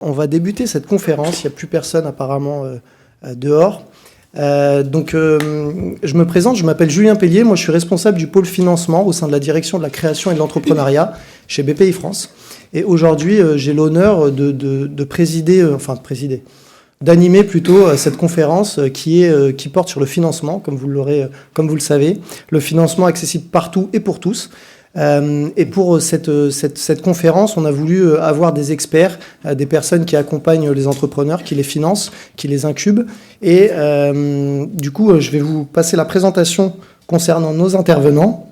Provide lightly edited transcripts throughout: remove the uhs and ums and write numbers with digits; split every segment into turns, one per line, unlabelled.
On va débuter cette conférence, il n'y a plus personne apparemment dehors. Je me présente, je m'appelle Julien Pellier, moi je suis responsable du pôle financement au sein de la direction de la création et de l'entrepreneuriat chez BPI France. Et aujourd'hui, j'ai l'honneur d'animer plutôt cette conférence qui porte sur le financement, comme vous le savez, le financement accessible partout et pour tous. Et pour cette conférence, on a voulu avoir des experts, des personnes qui accompagnent les entrepreneurs, qui les financent, qui les incubent. Et du coup, je vais vous passer la présentation concernant nos intervenants.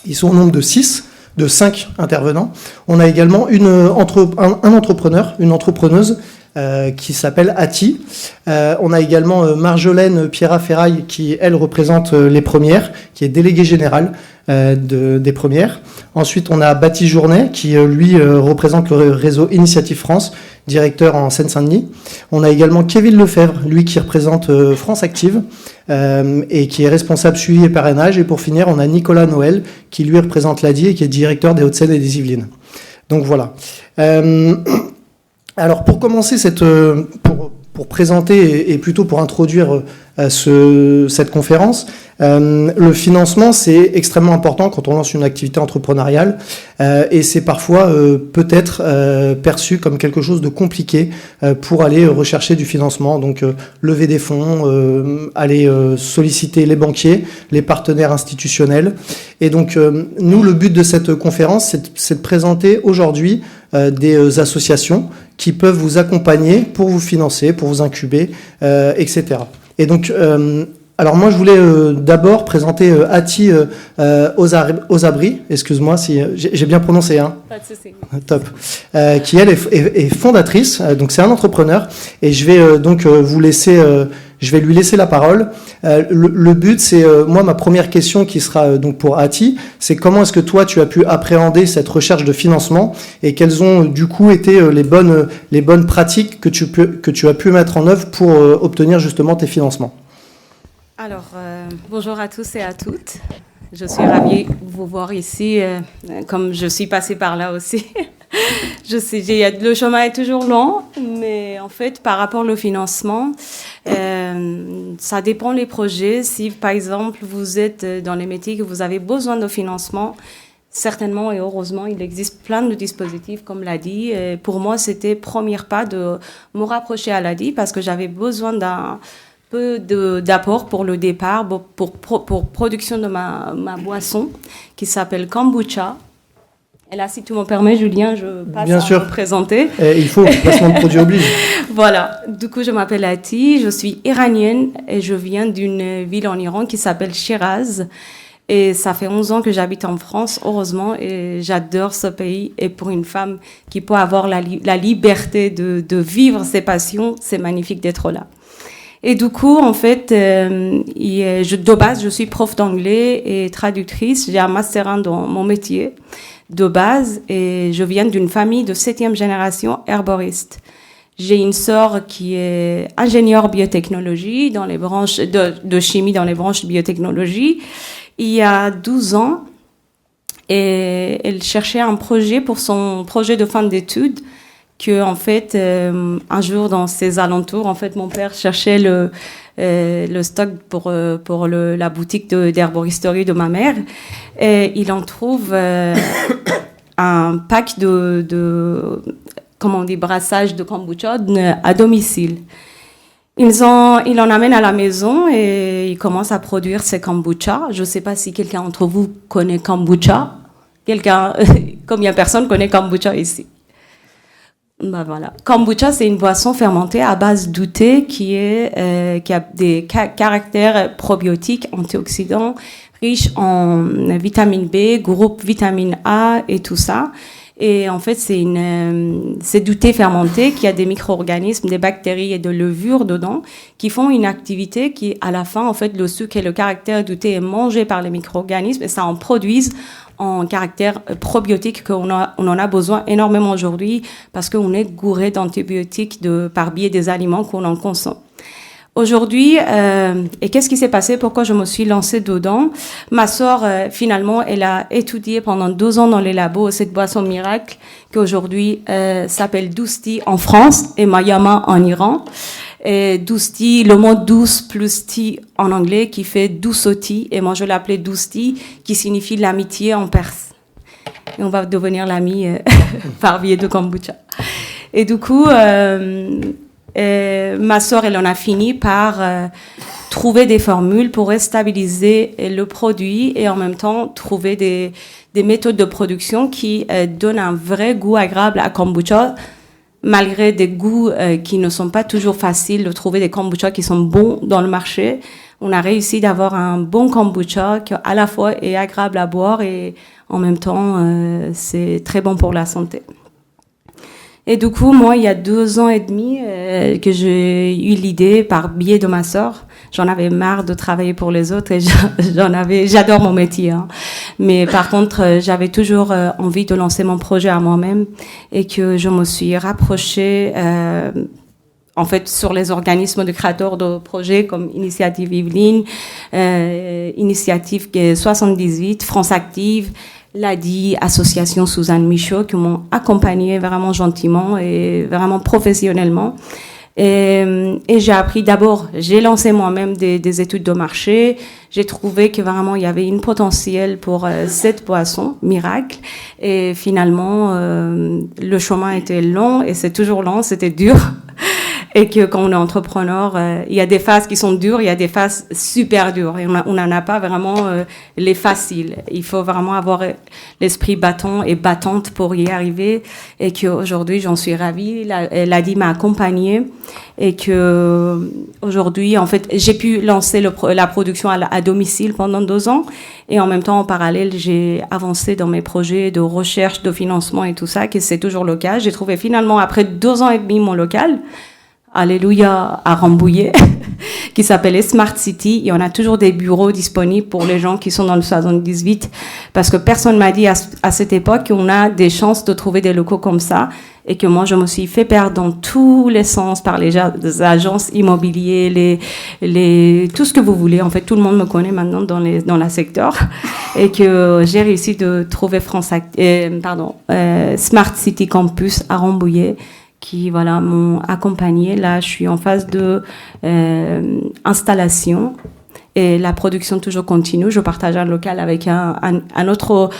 Ils sont au nombre de 5 intervenants. On a également un entrepreneur, une entrepreneuse qui s'appelle Ati. On a également Marjolaine Pierrat-Ferraille qui, elle, représente les premières, qui est déléguée générale des premières. Ensuite, on a Baptiste Journet qui, lui, représente le réseau Initiative France, directeur en Seine-Saint-Denis. On a également Kevin Lefebvre, lui qui représente France Active et qui est responsable suivi et parrainage. Et pour finir, on a Nicolas Noël qui, lui, représente l'ADI et qui est directeur des Hauts-de-Seine et des Yvelines. Donc voilà. Alors pour commencer pour présenter et plutôt pour introduire cette conférence, le financement c'est extrêmement important quand on lance une activité entrepreneuriale et c'est parfois peut-être perçu comme quelque chose de compliqué pour aller rechercher du financement, donc lever des fonds, aller solliciter les banquiers, les partenaires institutionnels. Et donc nous, le but de cette conférence, c'est de présenter aujourd'hui des associations qui peuvent vous accompagner pour vous financer, pour vous incuber, etc. Et donc, alors moi, je voulais d'abord présenter Ati Ozabri, excuse-moi si j'ai bien prononcé, hein.
Pas de souci.
Top. Qui, elle, est fondatrice, donc c'est un entrepreneur, et je vais lui laisser la parole. Le but, c'est, moi, ma première question qui sera donc pour Ati, c'est comment est-ce que toi, tu as pu appréhender cette recherche de financement et quelles ont du coup été les bonnes pratiques que tu as pu mettre en œuvre pour obtenir justement tes financements.
Alors, bonjour à tous et à toutes. Je suis ravie de vous voir ici, comme je suis passée par là aussi. Je sais, le chemin est toujours long, mais en fait, par rapport au financement, ça dépend des projets. Si, par exemple, vous êtes dans les métiers que vous avez besoin de financement, certainement et heureusement, il existe plein de dispositifs, comme l'ADI. Pour moi, c'était premier pas de me rapprocher à l'ADI parce que j'avais besoin d'un peu d'apport pour le départ, pour production de ma boisson, qui s'appelle kombucha. Et là, si tu me permets, Julien, je passe
Bien sûr.
Me présenter.
Il faut, placement de produit oblige.
Voilà. Du coup, je m'appelle Ati, je suis iranienne et je viens d'une ville en Iran qui s'appelle Shiraz. Et ça fait 11 ans que j'habite en France, heureusement, et j'adore ce pays. Et pour une femme qui peut avoir la liberté de vivre ses passions, c'est magnifique d'être là. Et du coup, en fait, de base, je suis prof d'anglais et traductrice. J'ai un master 1 dans mon métier de base et je viens d'une famille de 7e génération herboriste. J'ai une sœur qui est ingénieure biotechnologie dans les branches de chimie dans les branches biotechnologie. Il y a 12 ans, et elle cherchait un projet pour son projet de fin d'études. Que en fait, un jour dans ces alentours, en fait, mon père cherchait le stock pour la boutique d'herboristerie de ma mère, et il en trouve un pack de comment on dit, brassage de kombucha à domicile. Il en amène à la maison et il commence à produire ces kombucha. Je ne sais pas si quelqu'un d'entre vous connaît kombucha. Combien de personnes connaissent kombucha ici? Ben voilà. Kombucha, c'est une boisson fermentée à base de thé qui a des caractères probiotiques, antioxydants, riches en vitamine B, groupe vitamine A et tout ça. Et en fait, c'est du thé fermenté qui a des micro-organismes, des bactéries et de levures dedans qui font une activité qui, à la fin, en fait, le sucre et le caractère du thé est mangé par les micro-organismes et ça en produise en caractère probiotique on en a besoin énormément aujourd'hui parce qu'on est gouré d'antibiotiques par biais des aliments qu'on en consomme. Aujourd'hui, et qu'est-ce qui s'est passé? Pourquoi je me suis lancée dedans? Ma sœur, finalement, elle a étudié pendant 2 ans dans les labos cette boisson miracle qui aujourd'hui s'appelle Douce Tea en France et Mayama en Iran. Et Douce Tea, le mot douce plus tea en anglais qui fait douce tea, et moi je l'appelais Douce Tea qui signifie l'amitié en perse. Et on va devenir l'ami par biais de kombucha. Et du coup, ma sœur, elle en a fini par trouver des formules pour stabiliser le produit et en même temps trouver des méthodes de production qui donnent un vrai goût agréable à kombucha, malgré des goûts qui ne sont pas toujours faciles de trouver des kombucha qui sont bons dans le marché. On a réussi d'avoir un bon kombucha qui à la fois est agréable à boire et en même temps c'est très bon pour la santé. Et du coup, moi, il y a 2 ans et demi que j'ai eu l'idée par biais de ma sœur. J'en avais marre de travailler pour les autres et j'adore mon métier. Hein. Mais par contre, j'avais toujours envie de lancer mon projet à moi-même et que je me suis rapprochée en fait sur les organismes de créateurs de projets comme Initiative Yveline, Initiative 78, France Active, l'ADI, Association Suzanne Michaud, qui m'ont accompagnée vraiment gentiment et vraiment professionnellement. Et j'ai appris d'abord, j'ai lancé moi-même des études de marché. J'ai trouvé que vraiment il y avait une potentiel pour cette boisson miracle. Et finalement, le chemin était long et c'est toujours long, c'était dur. Et que quand on est entrepreneur, il y a des phases qui sont dures, il y a des phases super dures. Et on n'en a pas vraiment les faciles. Il faut vraiment avoir l'esprit battant et battante pour y arriver. Et qu'aujourd'hui, j'en suis ravie. L'ADI m'a accompagnée. Et que aujourd'hui, en fait, j'ai pu lancer la production à domicile pendant 2 ans. Et en même temps, en parallèle, j'ai avancé dans mes projets de recherche, de financement et tout ça, que c'est toujours le cas. J'ai trouvé finalement, après 2 ans et demi, mon local. Alléluia, à Rambouillet, qui s'appelait Smart City. Et on a toujours des bureaux disponibles pour les gens qui sont dans le 78, parce que personne m'a dit à cette époque qu'on a des chances de trouver des locaux comme ça, et que moi, je me suis fait perdre dans tous les sens par les agences immobilières, tout ce que vous voulez. En fait, tout le monde me connaît maintenant dans la secteur, et que j'ai réussi de trouver Smart City Campus à Rambouillet, qui voilà m'ont accompagnée. Là, je suis en phase de installation et la production toujours continue. Je partage un local avec un autre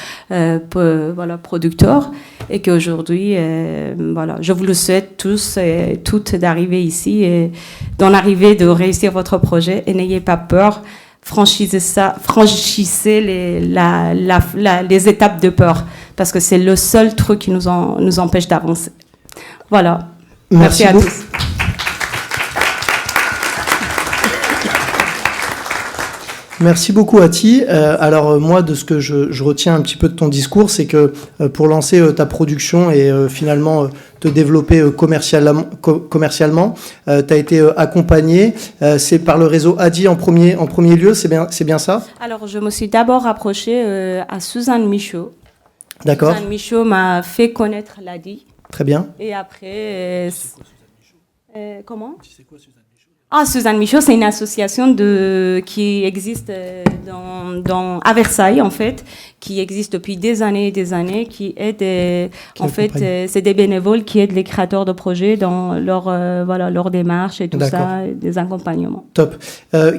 producteur, et qu'aujourd'hui voilà, je vous le souhaite tous et toutes d'arriver ici et d'en arriver, de réussir votre projet, et n'ayez pas peur. Franchissez les étapes de peur, parce que c'est le seul truc qui nous empêche d'avancer. Voilà. Merci à tous.
Merci beaucoup, Ati. Alors moi, de ce que je retiens un petit peu de ton discours, c'est que pour lancer ta production et finalement te développer commercialement, tu as été accompagné. C'est par le réseau Adi en premier lieu, c'est bien ça?
Alors, je me suis d'abord rapprochée à Suzanne Michaud.
D'accord.
Suzanne Michaud m'a fait connaître l'Adi.
Très bien.
Et après, comment? C'est quoi Suzanne Michaud? Suzanne Michaud, c'est une association qui existe à Versailles, en fait, qui existe depuis des années et des années, qui aide, c'est des bénévoles qui aident les créateurs de projets dans leur démarche et tout ça, des accompagnements.
Top.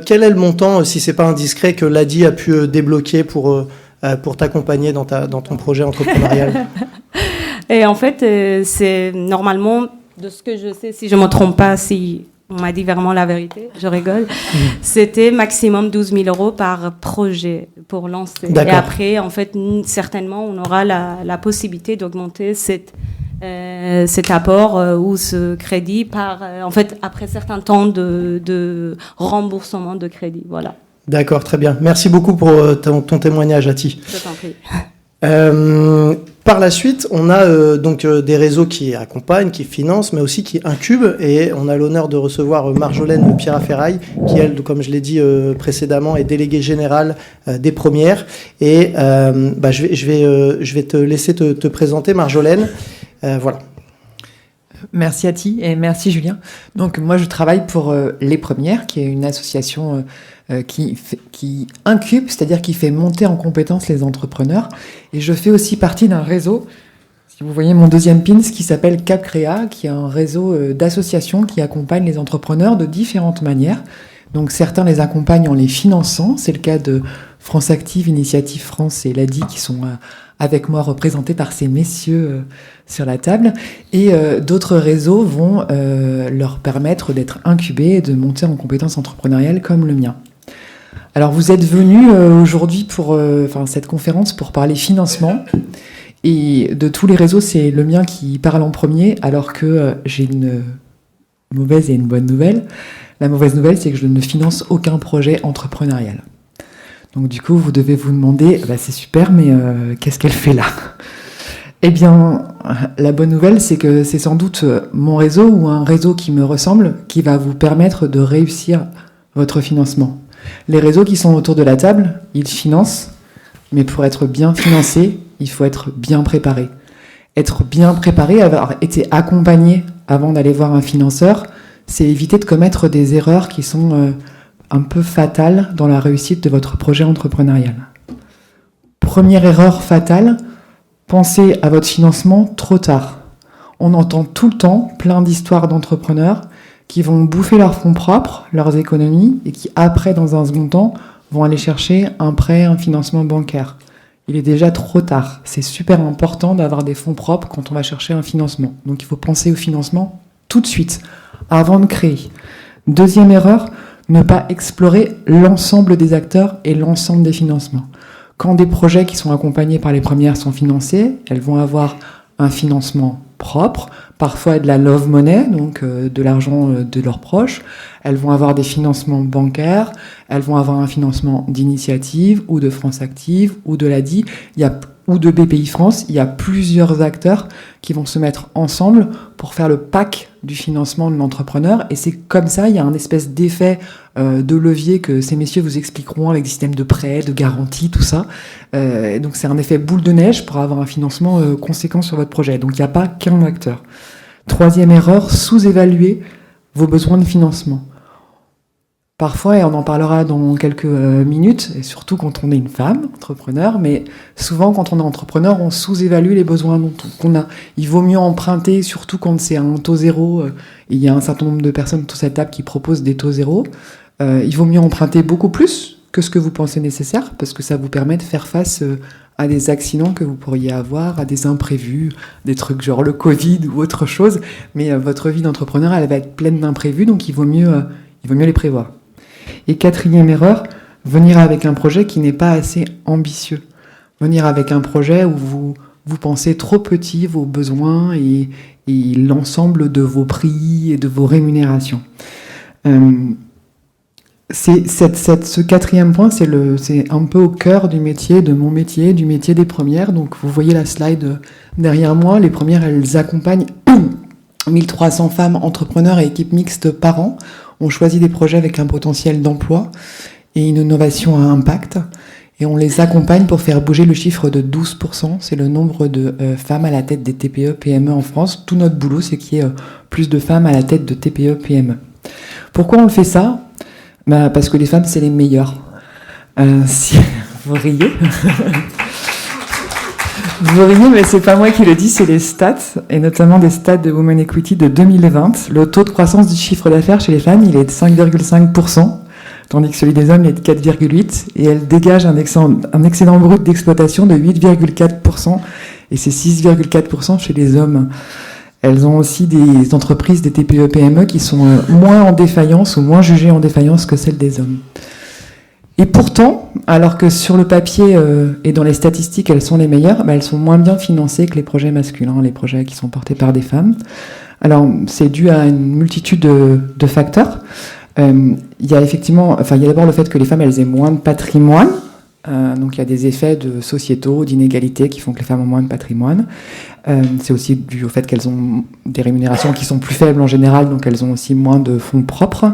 Quel est le montant, si c'est pas indiscret, que l'ADI a pu débloquer pour t'accompagner dans ton projet entrepreneurial?
Et en fait, c'est normalement, de ce que je sais, si je ne me trompe pas, si on m'a dit vraiment la vérité, je rigole, c'était maximum 12 000 euros par projet pour lancer. D'accord. Et après, en fait, certainement, on aura la possibilité d'augmenter cet apport ou ce crédit en fait, après certains temps de remboursement de crédit. Voilà. D'accord,
très bien. Merci beaucoup pour ton témoignage, Ati.
Je t'en prie.
Par la suite, on a donc des réseaux qui accompagnent, qui financent, mais aussi qui incubent. Et on a l'honneur de recevoir Marjolaine Pierraferraille, qui, elle, comme je l'ai dit précédemment, est déléguée générale des Premières. Et je vais te laisser te présenter, Marjolaine. Voilà.
Merci Ati et merci Julien. Donc moi je travaille pour Les Premières, qui est une association qui incube, c'est-à-dire qui fait monter en compétence les entrepreneurs. Et je fais aussi partie d'un réseau, si vous voyez mon deuxième pins, qui s'appelle CapCrea, qui est un réseau d'associations qui accompagnent les entrepreneurs de différentes manières. Donc certains les accompagnent en les finançant, c'est le cas de France Active, Initiative France et l'ADI qui sont avec moi représentés par ces messieurs sur la table. Et d'autres réseaux vont leur permettre d'être incubés et de monter en compétences entrepreneuriales comme le mien. Alors vous êtes venus aujourd'hui pour cette conférence pour parler financement. Et de tous les réseaux, c'est le mien qui parle en premier, alors que j'ai une mauvaise et une bonne nouvelle. La mauvaise nouvelle, c'est que je ne finance aucun projet entrepreneurial. Donc du coup, vous devez vous demander, c'est super, mais qu'est-ce qu'elle fait là ? Eh bien, la bonne nouvelle, c'est que c'est sans doute mon réseau ou un réseau qui me ressemble qui va vous permettre de réussir votre financement. Les réseaux qui sont autour de la table, ils financent, mais pour être bien financé, il faut être bien préparé. Être bien préparé, avoir été accompagné avant d'aller voir un financeur, c'est éviter de commettre des erreurs qui sont un peu fatales dans la réussite de votre projet entrepreneurial. Première erreur fatale, pensez à votre financement trop tard. On entend tout le temps plein d'histoires d'entrepreneurs qui vont bouffer leurs fonds propres, leurs économies, et qui après, dans un second temps, vont aller chercher un prêt, un financement bancaire. Il est déjà trop tard. C'est super important d'avoir des fonds propres quand on va chercher un financement. Donc il faut penser au financement tout de suite, avant de créer. Deuxième erreur, ne pas explorer l'ensemble des acteurs et l'ensemble des financements. Quand des projets qui sont accompagnés par Les Premières sont financés, elles vont avoir un financement propre, parfois de la love money, donc de l'argent de leurs proches. Elles vont avoir des financements bancaires, elles vont avoir un financement d'Initiative ou de France Active ou de l'ADI ou de BPI France. Il y a plusieurs acteurs qui vont se mettre ensemble pour faire le pack du financement de l'entrepreneur. Et c'est comme ça, il y a un espèce d'effet de levier que ces messieurs vous expliqueront avec des systèmes de prêts, de garanties, tout ça. Donc c'est un effet boule de neige pour avoir un financement conséquent sur votre projet. Donc il n'y a pas qu'un acteur. Troisième erreur, sous-évaluer vos besoins de financement. Parfois, et on en parlera dans quelques minutes, et surtout quand on est une femme entrepreneur, mais souvent quand on est entrepreneur, on sous-évalue les besoins qu'on a. Il vaut mieux emprunter, surtout quand c'est un taux zéro. Il y a un certain nombre de personnes autour de cette table qui proposent des taux zéro. Il vaut mieux emprunter beaucoup plus que ce que vous pensez nécessaire, parce que ça vous permet de faire face à des accidents que vous pourriez avoir, à des imprévus, des trucs genre le Covid ou autre chose. Mais votre vie d'entrepreneur, elle va être pleine d'imprévus, donc il vaut mieux les prévoir. Et quatrième erreur, venir avec un projet qui n'est pas assez ambitieux. Venir avec un projet où vous pensez trop petit vos besoins et l'ensemble de vos prix et de vos rémunérations. Ce quatrième point, c'est un peu au cœur du métier, de mon métier, du métier des Premières. Donc vous voyez la slide derrière moi. Les Premières, elles accompagnent 1300 femmes entrepreneurs et équipes mixtes par an. On choisit des projets avec un potentiel d'emploi et une innovation à impact. Et on les accompagne pour faire bouger le chiffre de 12%. C'est le nombre de femmes à la tête des TPE, PME en France. Tout notre boulot, c'est qu'il y ait plus de femmes à la tête de TPE, PME. Pourquoi on le fait ça ? Parce que les femmes, c'est les meilleures. Si vous riez. Vous riez, mais c'est pas moi qui le dis, c'est les stats, et notamment des stats de Women Equity de 2020. Le taux de croissance du chiffre d'affaires chez les femmes, il est de 5,5%, tandis que celui des hommes, il est de 4,8%, et elles dégagent un excédent brut d'exploitation de 8,4%, et c'est 6,4% chez les hommes. Elles ont aussi des entreprises, des TPE-PME, qui sont moins en défaillance ou moins jugées en défaillance que celles des hommes. Et pourtant, alors que sur le papier et dans les statistiques, elles sont les meilleures, elles sont moins bien financées que les projets masculins, les projets qui sont portés par des femmes. Alors, c'est dû à une multitude de facteurs. Il y a d'abord le fait que les femmes, elles aient moins de patrimoine. Donc, il y a des effets sociétaux, d'inégalité qui font que les femmes ont moins de patrimoine. C'est aussi dû au fait qu'elles ont des rémunérations qui sont plus faibles en général, donc elles ont aussi moins de fonds propres.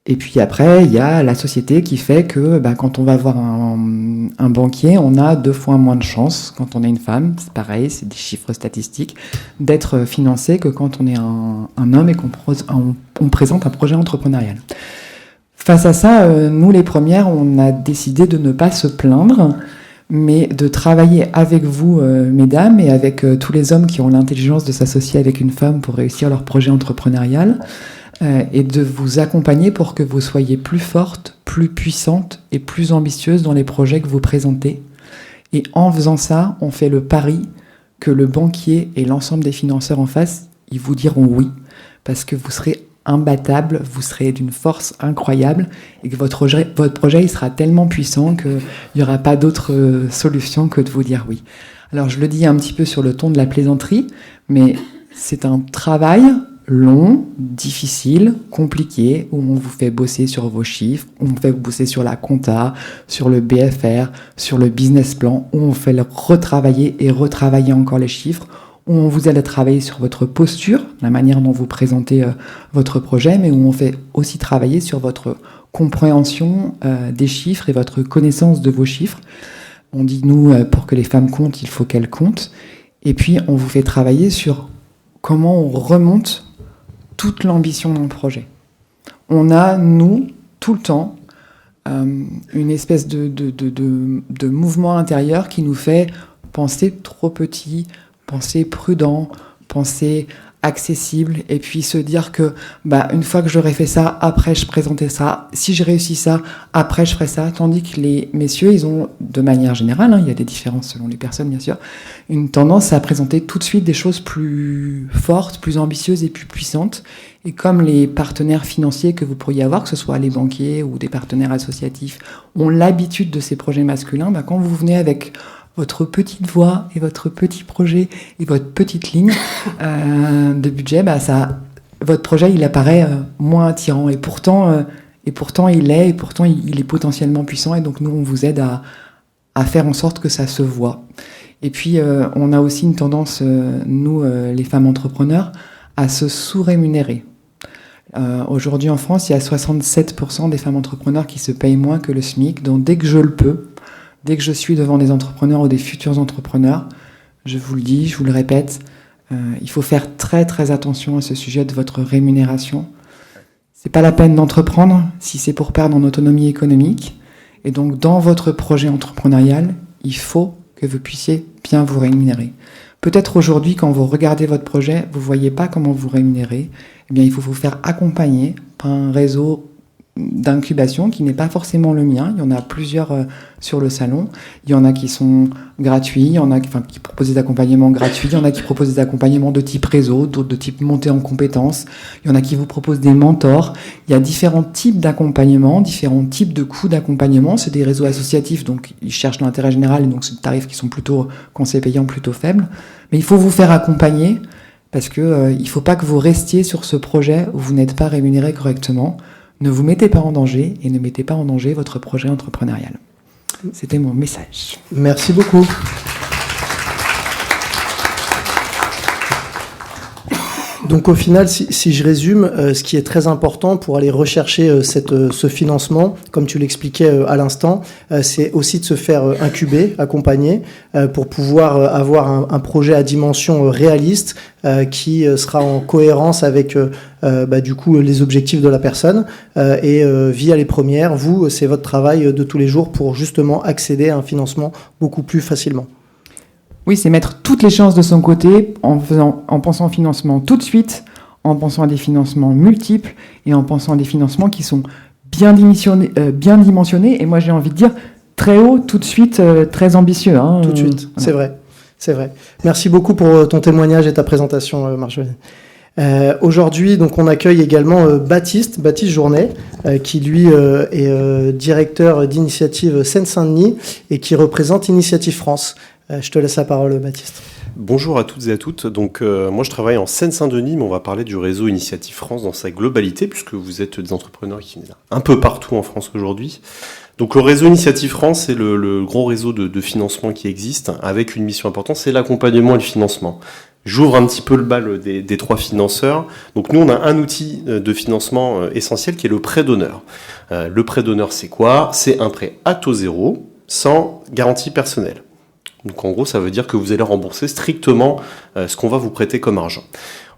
Et puis après, il y a la société qui fait que quand on va voir un banquier, on a 2 fois moins de chances, quand on est une femme, c'est pareil, c'est des chiffres statistiques, d'être financé que quand on est un homme et qu'on présente un projet entrepreneurial. Face à ça, nous les premières, on a décidé de ne pas se plaindre, mais de travailler avec vous, mesdames, et avec tous les hommes qui ont l'intelligence de s'associer avec une femme pour réussir leur projet entrepreneurial, et de vous accompagner pour que vous soyez plus forte, plus puissante et plus ambitieuse dans les projets que vous présentez. Et en faisant ça, on fait le pari que le banquier et l'ensemble des financeurs en face, ils vous diront oui, parce que vous serez imbattable, vous serez d'une force incroyable et que votre projet il sera tellement puissant qu'il n'y aura pas d'autre solution que de vous dire oui. Alors je le dis un petit peu sur le ton de la plaisanterie, mais c'est un travail long, difficile, compliqué, où on vous fait bosser sur vos chiffres, où on vous fait bosser sur la compta, sur le BFR, sur le business plan, où on fait retravailler et retravailler encore les chiffres, où on vous aide à travailler sur votre posture, la manière dont vous présentez votre projet, mais où on fait aussi travailler sur votre compréhension des chiffres et votre connaissance de vos chiffres. On dit, nous, pour que les femmes comptent, il faut qu'elles comptent. Et puis, on vous fait travailler sur comment on remonte toute l'ambition d'un projet. On a, nous, tout le temps, une espèce de mouvement intérieur qui nous fait penser trop petit, penser prudent, penser accessible, et puis se dire que une fois que j'aurai fait ça, après je présentais ça, si j'ai réussi ça, après je ferai ça, tandis que les messieurs, ils ont, de manière générale, il y a des différences selon les personnes bien sûr, une tendance à présenter tout de suite des choses plus fortes, plus ambitieuses et plus puissantes, et comme les partenaires financiers que vous pourriez avoir, que ce soit les banquiers ou des partenaires associatifs, ont l'habitude de ces projets masculins, quand vous venez avec votre petite voix et votre petit projet et votre petite ligne de budget, votre projet il apparaît moins attirant, et pourtant il est potentiellement puissant, et donc nous on vous aide à faire en sorte que ça se voit. Et puis on a aussi une tendance, nous les femmes entrepreneurs, à se sous-rémunérer. Aujourd'hui en France, il y a 67% des femmes entrepreneurs qui se payent moins que le SMIC, donc dès que je le peux, dès que je suis devant des entrepreneurs ou des futurs entrepreneurs, je vous le dis, je vous le répète, il faut faire très très attention à ce sujet de votre rémunération. C'est pas la peine d'entreprendre si c'est pour perdre en autonomie économique. Et donc dans votre projet entrepreneurial, il faut que vous puissiez bien vous rémunérer. Peut-être aujourd'hui, quand vous regardez votre projet, vous voyez pas comment vous rémunérer. Eh bien, il faut vous faire accompagner par un réseau d'incubation qui n'est pas forcément le mien. Il y en a plusieurs sur le salon. Il y en a qui sont gratuits, il y en a qui proposent des accompagnements gratuits, il y en a qui proposent des accompagnements de type réseau, d'autres de type montée en compétences. Il y en a qui vous proposent des mentors. Il y a différents types d'accompagnement, différents types de coûts d'accompagnement. C'est des réseaux associatifs, donc ils cherchent l'intérêt général, et donc c'est des tarifs qui sont plutôt, conseils payants plutôt faibles. Mais il faut vous faire accompagner parce que il faut pas que vous restiez sur ce projet où vous n'êtes pas rémunéré correctement. Ne vous mettez pas en danger et ne mettez pas en danger votre projet entrepreneurial. C'était mon message.
Merci beaucoup. Donc au final, si je résume, ce qui est très important pour aller rechercher ce financement, comme tu l'expliquais à l'instant, c'est aussi de se faire incuber, accompagner, pour pouvoir avoir un projet à dimension réaliste qui sera en cohérence avec du coup les objectifs de la personne, et via les premières, vous, c'est votre travail de tous les jours pour justement accéder à un financement beaucoup plus facilement.
Oui, c'est mettre toutes les chances de son côté en pensant au financement tout de suite, en pensant à des financements multiples et en pensant à des financements qui sont bien dimensionnés, et moi j'ai envie de dire très haut, tout de suite, très ambitieux.
Tout de suite, voilà. C'est vrai. Merci beaucoup pour ton témoignage et ta présentation, Marjolaine. Aujourd'hui, donc, on accueille également Baptiste Journet, qui lui est directeur d'initiative Seine-Saint-Denis et qui représente Initiative France. Je te laisse la parole, Baptiste.
Bonjour à toutes et à toutes. Donc, moi, je travaille en Seine-Saint-Denis, mais on va parler du réseau Initiative France dans sa globalité, puisque vous êtes des entrepreneurs qui viennent un peu partout en France aujourd'hui. Donc, le réseau Initiative France, c'est le gros réseau de financement qui existe, avec une mission importante, c'est l'accompagnement et le financement. J'ouvre un petit peu le bal des trois financeurs. Donc nous, on a un outil de financement essentiel qui est le prêt d'honneur. Le prêt d'honneur, c'est quoi? C'est un prêt à taux zéro, sans garantie personnelle. Donc en gros, ça veut dire que vous allez rembourser strictement ce qu'on va vous prêter comme argent.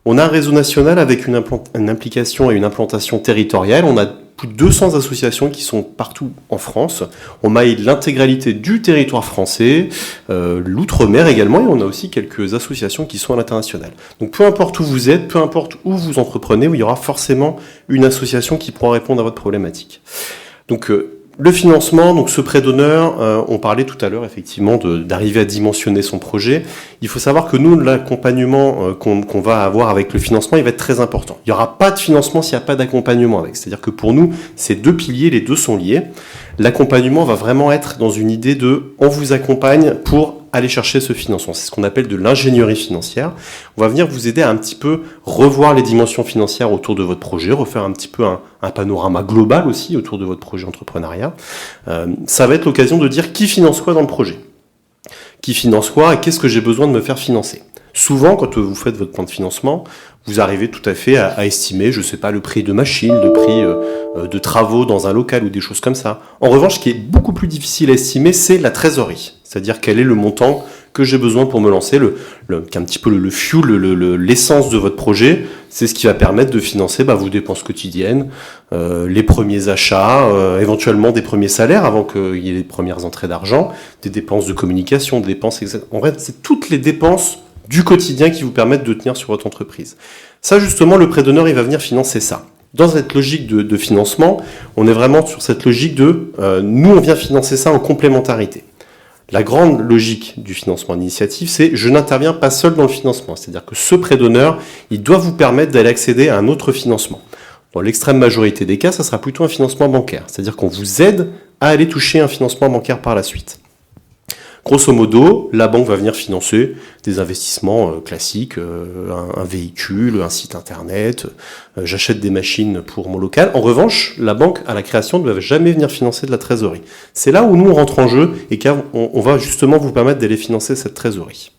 On a un réseau national avec une implication et une implantation territoriale. On a plus de 200 associations qui sont partout en France. On maille l'intégralité du territoire français, l'outre-mer également, et on a aussi quelques associations qui sont à l'international. Donc peu importe où vous êtes, peu importe où vous entreprenez, il y aura forcément une association qui pourra répondre à votre problématique. Donc le financement, donc ce prêt d'honneur, on parlait tout à l'heure effectivement d'arriver à dimensionner son projet. Il faut savoir que nous, l'accompagnement qu'on va avoir avec le financement, il va être très important. Il n'y aura pas de financement s'il n'y a pas d'accompagnement avec. C'est-à-dire que pour nous, ces deux piliers, les deux sont liés. L'accompagnement va vraiment être dans une idée de on vous accompagne pour aller chercher ce financement. C'est ce qu'on appelle de l'ingénierie financière. On va venir vous aider à un petit peu revoir les dimensions financières autour de votre projet, refaire un petit peu un panorama global aussi autour de votre projet entrepreneuriat. Ça va être l'occasion de dire qui finance quoi dans le projet. Qui finance quoi et qu'est-ce que j'ai besoin de me faire financer. Souvent, quand vous faites votre plan de financement, vous arrivez tout à fait à estimer, je sais pas, le prix de machines, le prix de travaux dans un local ou des choses comme ça. En revanche, ce qui est beaucoup plus difficile à estimer, c'est la trésorerie. C'est-à-dire quel est le montant que j'ai besoin pour me lancer, un petit peu le fuel, l'essence de votre projet. C'est ce qui va permettre de financer vos dépenses quotidiennes, les premiers achats, éventuellement des premiers salaires avant qu'il y ait les premières entrées d'argent, des dépenses de communication, des dépenses... En fait, c'est toutes les dépenses du quotidien qui vous permettent de tenir sur votre entreprise. Ça, justement, le prêt d'honneur, il va venir financer ça. Dans cette logique de financement, on est vraiment sur cette logique nous, on vient financer ça en complémentarité. La grande logique du financement d'initiative, c'est je n'interviens pas seul dans le financement. C'est-à-dire que ce prêt d'honneur, il doit vous permettre d'aller accéder à un autre financement. Dans l'extrême majorité des cas, ça sera plutôt un financement bancaire. C'est-à-dire qu'on vous aide à aller toucher un financement bancaire par la suite. Grosso modo, la banque va venir financer des investissements classiques, un véhicule, un site internet, j'achète des machines pour mon local. En revanche, la banque, à la création, ne va jamais venir financer de la trésorerie. C'est là où nous, on rentre en jeu et qu'on va justement vous permettre d'aller financer cette trésorerie.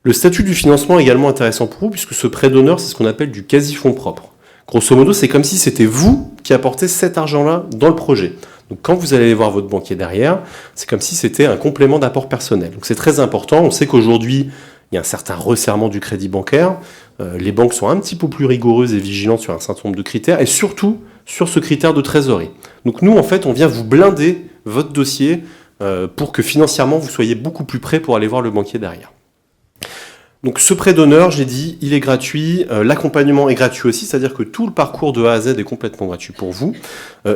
Le statut du financement est également intéressant pour vous, puisque ce prêt d'honneur, c'est ce qu'on appelle du quasi-fonds propre. Grosso modo, c'est comme si c'était vous qui apportez cet argent-là dans le projet. Donc quand vous allez aller voir votre banquier derrière, c'est comme si c'était un complément d'apport personnel. Donc c'est très important. On sait qu'aujourd'hui, il y a un certain resserrement du crédit bancaire. Les banques sont un petit peu plus rigoureuses et vigilantes sur un certain nombre de critères, et surtout sur ce critère de trésorerie. Donc nous, en fait, on vient vous blinder votre dossier pour que financièrement, vous soyez beaucoup plus prêt pour aller voir le banquier derrière. Donc ce prêt d'honneur, j'ai dit, il est gratuit, l'accompagnement est gratuit aussi, c'est-à-dire que tout le parcours de A à Z est complètement gratuit pour vous.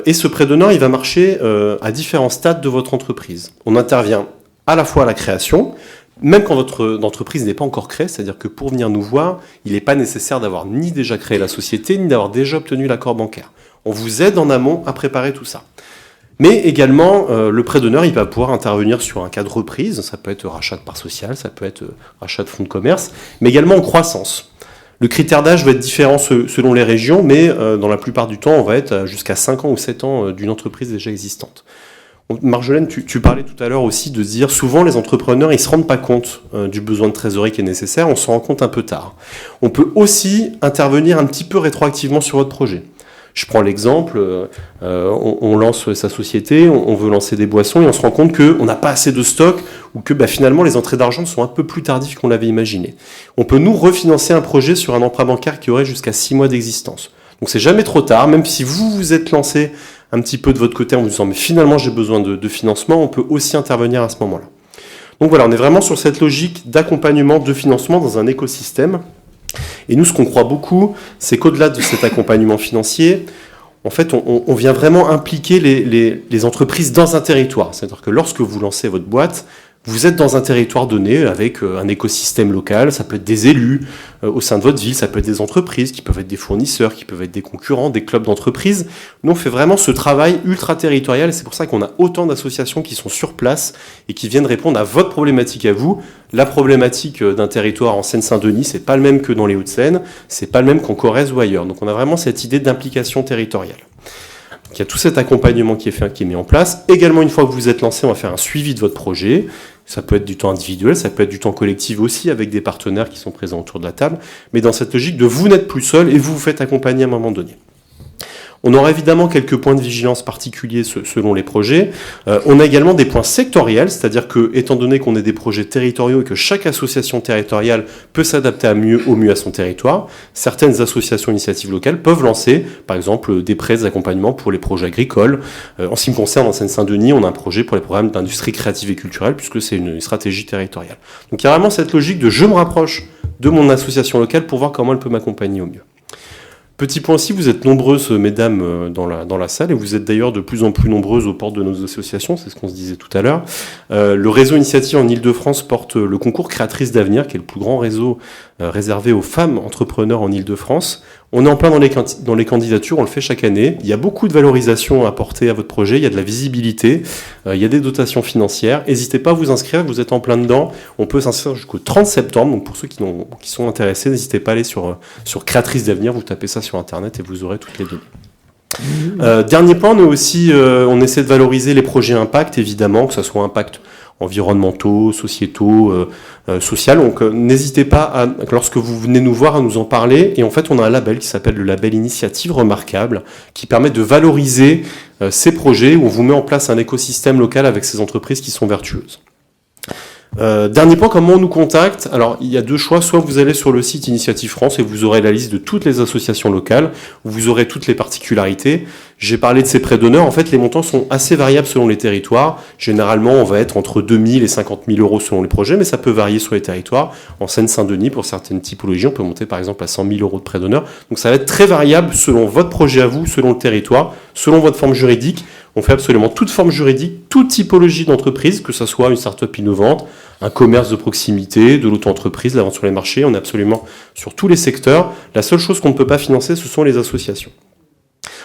Et ce prêt d'honneur, il va marcher à différents stades de votre entreprise. On intervient à la fois à la création, même quand votre entreprise n'est pas encore créée, c'est-à-dire que pour venir nous voir, il n'est pas nécessaire d'avoir ni déjà créé la société, ni d'avoir déjà obtenu l'accord bancaire. On vous aide en amont à préparer tout ça. Mais également, le prêt d'honneur, il va pouvoir intervenir sur un cas de reprise. Ça peut être rachat de part sociale, ça peut être rachat de fonds de commerce, mais également en croissance. Le critère d'âge va être différent selon les régions, mais dans la plupart du temps, on va être jusqu'à 5 ans ou 7 ans d'une entreprise déjà existante. Marjolaine, tu parlais tout à l'heure aussi de dire souvent les entrepreneurs, ils ne se rendent pas compte du besoin de trésorerie qui est nécessaire, on s'en rend compte un peu tard. On peut aussi intervenir un petit peu rétroactivement sur votre projet. Je prends l'exemple, on lance sa société, on veut lancer des boissons et on se rend compte qu'on n'a pas assez de stock ou que finalement les entrées d'argent sont un peu plus tardives qu'on l'avait imaginé. On peut nous refinancer un projet sur un emprunt bancaire qui aurait jusqu'à 6 mois d'existence. Donc c'est jamais trop tard, même si vous vous êtes lancé un petit peu de votre côté en vous disant mais finalement j'ai besoin de financement, on peut aussi intervenir à ce moment-là. Donc voilà, on est vraiment sur cette logique d'accompagnement, de financement dans un écosystème. Et nous, ce qu'on croit beaucoup, c'est qu'au-delà de cet accompagnement financier, en fait, on vient vraiment impliquer les entreprises dans un territoire. C'est-à-dire que lorsque vous lancez votre boîte, vous êtes dans un territoire donné avec un écosystème local, ça peut être des élus au sein de votre ville, ça peut être des entreprises qui peuvent être des fournisseurs, qui peuvent être des concurrents, des clubs d'entreprises. Nous, on fait vraiment ce travail ultra-territorial et c'est pour ça qu'on a autant d'associations qui sont sur place et qui viennent répondre à votre problématique à vous. La problématique d'un territoire en Seine-Saint-Denis, c'est pas le même que dans les Hauts-de-Seine, c'est pas le même qu'en Corrèze ou ailleurs. Donc on a vraiment cette idée d'implication territoriale. Il y a tout cet accompagnement qui est mis en place. Également, une fois que vous êtes lancé, on va faire un suivi de votre projet. Ça peut être du temps individuel, ça peut être du temps collectif aussi, avec des partenaires qui sont présents autour de la table, mais dans cette logique de vous n'êtes plus seul et vous vous faites accompagner à un moment donné. On aura évidemment quelques points de vigilance particuliers selon les projets. On a également des points sectoriels, c'est-à-dire que, étant donné qu'on est des projets territoriaux et que chaque association territoriale peut s'adapter au mieux à son territoire, certaines associations initiatives locales peuvent lancer, par exemple, des prêts d'accompagnement pour les projets agricoles. En ce qui me concerne, en Seine-Saint-Denis, on a un projet pour les programmes d'industrie créative et culturelle, puisque c'est une stratégie territoriale. Donc il y a vraiment cette logique de je me rapproche de mon association locale pour voir comment elle peut m'accompagner au mieux. Petit point aussi, vous êtes nombreuses, mesdames, dans la salle, et vous êtes d'ailleurs de plus en plus nombreuses aux portes de nos associations, c'est ce qu'on se disait tout à l'heure. Le réseau Initiative en Ile-de-France porte le concours Créatrices d'Avenir, qui est le plus grand réseau réservé aux femmes entrepreneurs en Ile-de-France. On est en plein dans les candidatures, on le fait chaque année. Il y a beaucoup de valorisation à apporter à votre projet, il y a de la visibilité, il y a des dotations financières. N'hésitez pas à vous inscrire, vous êtes en plein dedans. On peut s'inscrire jusqu'au 30 septembre, donc pour ceux qui sont intéressés, n'hésitez pas à aller sur Créatrices d'Avenir, vous tapez ça sur Internet et vous aurez toutes les données. Dernier point, on essaie de valoriser les projets impact, évidemment, que ce soit impact environnementaux, sociétaux, social. Donc n'hésitez pas, lorsque vous venez nous voir, à nous en parler. Et en fait, on a un label qui s'appelle le label Initiative Remarquable, qui permet de valoriser ces projets où on vous met en place un écosystème local avec ces entreprises qui sont vertueuses. Dernier point, comment on nous contacte? Alors, il y a deux choix. Soit vous allez sur le site Initiative France et vous aurez la liste de toutes les associations locales, où vous aurez toutes les particularités. J'ai parlé de ces prêts d'honneur. En fait, les montants sont assez variables selon les territoires. Généralement, on va être entre 2 000 et 50 000 euros selon les projets, mais ça peut varier sur les territoires. En Seine-Saint-Denis, pour certaines typologies, on peut monter par exemple à 100 000 euros de prêts d'honneur. Donc ça va être très variable selon votre projet à vous, selon le territoire, selon votre forme juridique. On fait absolument toute forme juridique, toute typologie d'entreprise, que ce soit une start-up innovante, un commerce de proximité, de l'auto-entreprise, la vente sur les marchés. On est absolument sur tous les secteurs. La seule chose qu'on ne peut pas financer, ce sont les associations.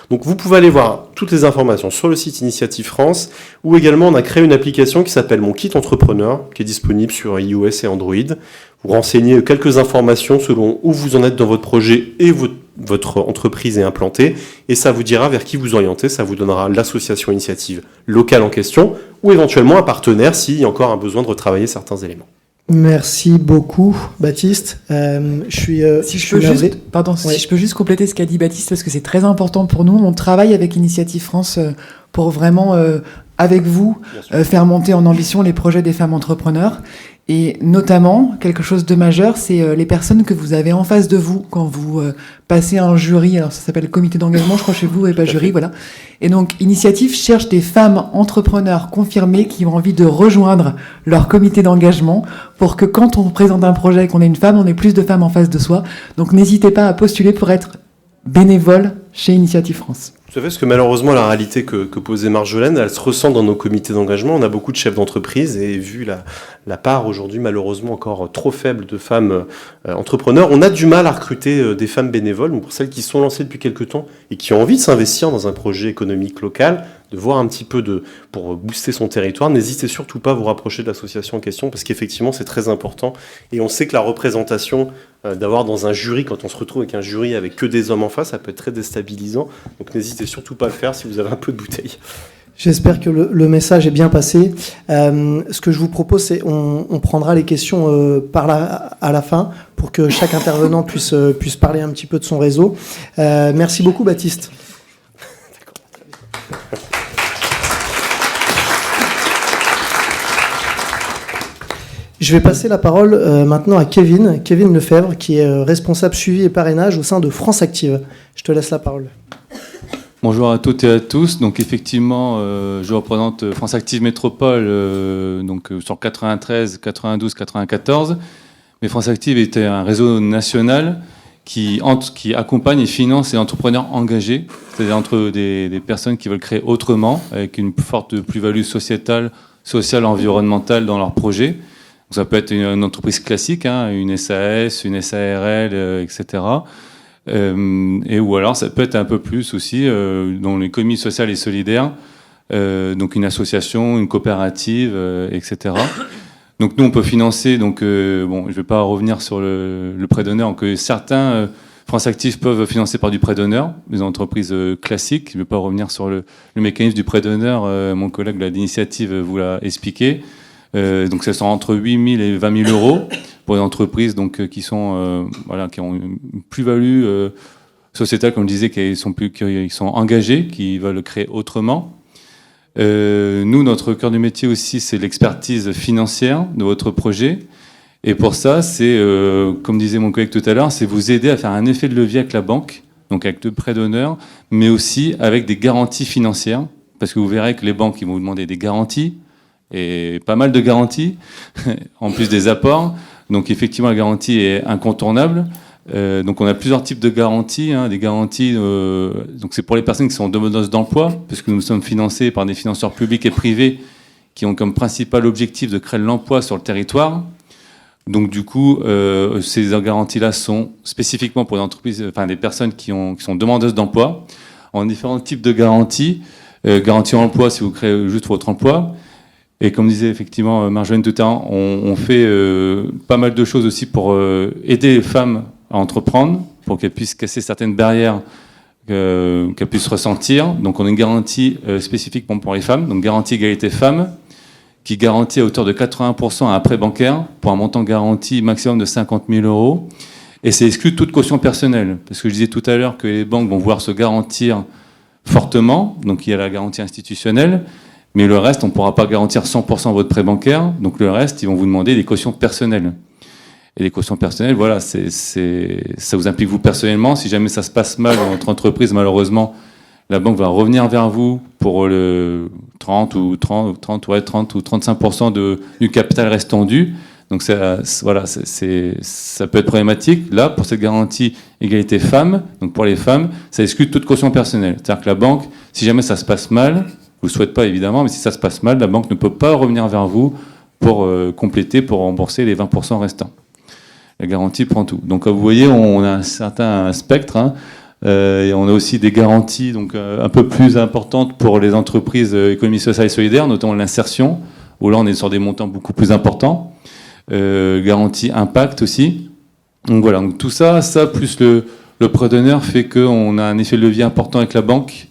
Donc vous pouvez aller voir toutes les informations sur le site Initiative France, où également on a créé une application qui s'appelle Mon Kit Entrepreneur, qui est disponible sur iOS et Android. Vous renseignez quelques informations selon où vous en êtes dans votre projet et votre entreprise est implantée, et ça vous dira vers qui vous orienter, ça vous donnera l'association initiative locale en question, ou éventuellement un partenaire s'il y a encore un besoin de retravailler certains éléments.
Merci beaucoup, Baptiste. Si
je peux juste compléter ce qu'a dit Baptiste, parce que c'est très important pour nous. On travaille avec Initiative France pour vraiment, avec vous, faire monter en ambition les projets des femmes entrepreneurs. Et notamment, quelque chose de majeur, c'est les personnes que vous avez en face de vous quand vous passez un jury. Alors ça s'appelle comité d'engagement, je crois, chez vous, et pas jury, voilà. Et donc, Initiative cherche des femmes entrepreneurs confirmées qui ont envie de rejoindre leur comité d'engagement pour que quand on présente un projet et qu'on est une femme, on ait plus de femmes en face de soi. Donc, n'hésitez pas à postuler pour être bénévole chez Initiative France.
Tout à fait, parce que malheureusement, la réalité que posait Marjolaine, elle se ressent dans nos comités d'engagement. On a beaucoup de chefs d'entreprise et vu la part aujourd'hui, malheureusement, encore trop faible de femmes entrepreneurs, on a du mal à recruter des femmes bénévoles. Donc pour celles qui sont lancées depuis quelques temps et qui ont envie de s'investir dans un projet économique local, de voir un petit peu pour booster son territoire, n'hésitez surtout pas à vous rapprocher de l'association en question, parce qu'effectivement, c'est très important. Et on sait que la représentation, d'avoir dans un jury, quand on se retrouve avec un jury avec que des hommes en face, ça peut être très déstabilisant. Donc n'hésitez surtout pas à le faire si vous avez un peu de bouteille.
J'espère que le message est bien passé. Ce que je vous propose, c'est on prendra les questions à la fin pour que chaque intervenant puisse parler un petit peu de son réseau. Merci beaucoup, Baptiste. Je vais passer la parole maintenant à Kevin Lefebvre, qui est responsable suivi et parrainage au sein de France Active. Je te laisse la parole.
Bonjour à toutes et à tous. Donc effectivement, je représente France Active Métropole, donc sur 93, 92, 94. Mais France Active était un réseau national qui accompagne et finance les entrepreneurs engagés, c'est-à-dire entre des personnes qui veulent créer autrement, avec une forte plus-value sociale, environnementale dans leur projet. Donc ça peut être une entreprise classique, une SAS, une SARL, etc. Ou alors ça peut être un peu plus aussi dans l'économie sociale et solidaire, donc une association, une coopérative, etc. Donc nous on peut financer, je ne vais pas revenir sur le prêt d'honneur, que certains France Active peuvent financer par du prêt d'honneur, des entreprises classiques. Je ne vais pas revenir sur le mécanisme du prêt d'honneur, mon collègue de l'initiative vous l'a expliqué. Donc ça sont entre 8 000 et 20 000 euros pour les entreprises donc, qui ont une plus-value sociétale, comme je disais, qui sont engagés, qui veulent le créer autrement. Nous, notre cœur du métier aussi, c'est l'expertise financière de votre projet. Et pour ça, c'est, comme disait mon collègue tout à l'heure, c'est vous aider à faire un effet de levier avec la banque, donc avec le prêt d'honneur, mais aussi avec des garanties financières, parce que vous verrez que les banques ils vont vous demander des garanties, et pas mal de garanties, en plus des apports. Donc effectivement, la garantie est incontournable. Donc on a plusieurs types de garanties, des garanties. Donc c'est pour les personnes qui sont demandeuses d'emploi, puisque nous sommes financés par des financeurs publics et privés qui ont comme principal objectif de créer de l'emploi sur le territoire. Donc du coup, ces garanties-là sont spécifiquement pour les entreprises, enfin des personnes qui sont demandeuses d'emploi, en différents types de garanties. Garantie emploi si vous créez juste votre emploi. Et comme disait effectivement Marjolaine tout à l'heure, on fait pas mal de choses aussi pour aider les femmes à entreprendre, pour qu'elles puissent casser certaines barrières qu'elles puissent ressentir. Donc on a une garantie spécifiquement pour les femmes, donc garantie égalité femmes, qui garantit à hauteur de 80% un prêt bancaire pour un montant garanti maximum de 50 000 euros. Et c'est exclu de toute caution personnelle, parce que je disais tout à l'heure que les banques vont vouloir se garantir fortement, donc il y a la garantie institutionnelle, mais le reste, on ne pourra pas garantir 100% votre prêt bancaire, donc le reste, ils vont vous demander des cautions personnelles. Et les cautions personnelles, voilà, ça vous implique vous personnellement. Si jamais ça se passe mal dans votre entreprise, malheureusement, la banque va revenir vers vous pour le 30 ou 35% du capital restant dû. Donc ça peut être problématique. Là, pour cette garantie égalité femmes, donc pour les femmes, ça exclut toute caution personnelle. C'est-à-dire que la banque, si jamais ça se passe mal, vous ne le souhaitez pas évidemment, mais si ça se passe mal, la banque ne peut pas revenir vers vous pour compléter, pour rembourser les 20% restants. La garantie prend tout. Donc vous voyez, on a un certain spectre, et on a aussi des garanties donc, un peu plus importantes pour les entreprises économie sociale et solidaire, notamment l'insertion, où là on est sur des montants beaucoup plus importants. Garantie impact aussi. Donc voilà, donc tout ça plus le prêt d'honneur fait qu'on a un effet de levier important avec la banque.